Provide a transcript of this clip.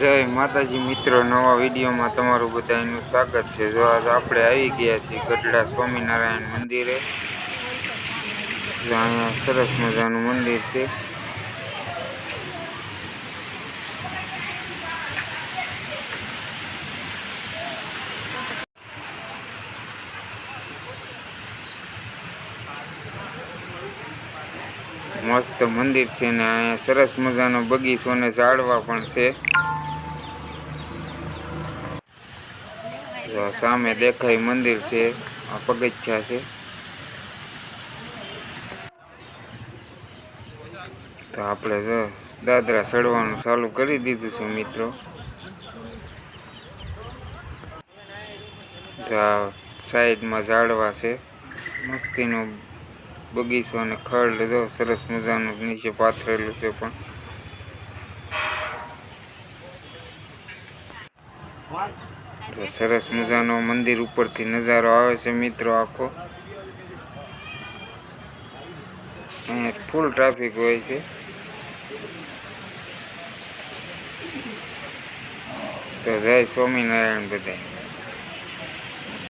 જય માતાજી મિત્રો, નવા વિડીયોમાં તમારું બધાનું સ્વાગત છે। જો આજ આપણે આવી ગયા છીએ ગઢડા સ્વામિનારાયણ મંદિરે। અહીંયા સરસ મજાનું મંદિર છે। મસ્ત મંદિર છે ને અહીંયા સરસ મજાનો બગીચો ને ઝાડવા પણ છે। જો સામે દેખાય મંદિર છે, આ પગથિયા છે। તો આપણે જો દાદરા ચડવાનું ચાલુ કરી દીધું છે મિત્રો। જો આ સાઈડમાં ઝાડવા છે, મસ્તીનો બગીચો અને ખડ જો સરસ મજાનું નીચે પાથરેલું છે પણ તો સરસ મજાનો મંદિર ઉપરથી નજારો આવે છે મિત્રો આખો। અહીંયા ફૂલ ટ્રાફિક હોય છે। તો જય સ્વામિનારાયણ બધાય।